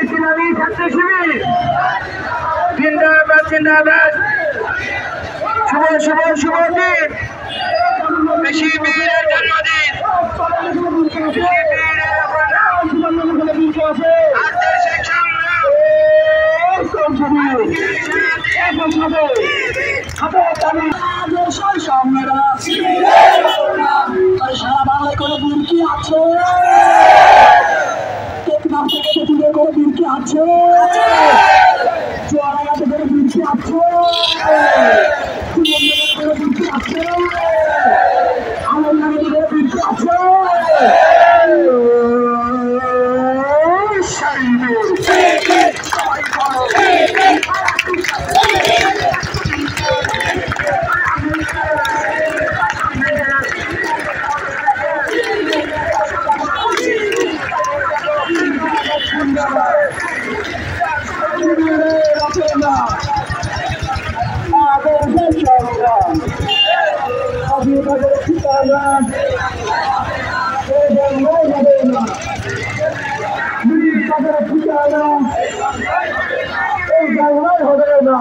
ইসলামী ছাত্র শিবির জিন্দাবাদ জিন্দাবাদ। শুভ শুভ শুভ দিন, শিবিরের জন্মদিন, শিবিরের সারা বাংলায় কোনো বীর কি আছে? টেকনাফ থেকে তেঁতুলিয়া কোনো বীর কি আছে? চুয়াডাঙ্গাতে কোনো বীর কি আছে? কোনো বীর কি আছে? আলমডাঙ্গাতে কোনো বীর কি আছে? ঠিকানা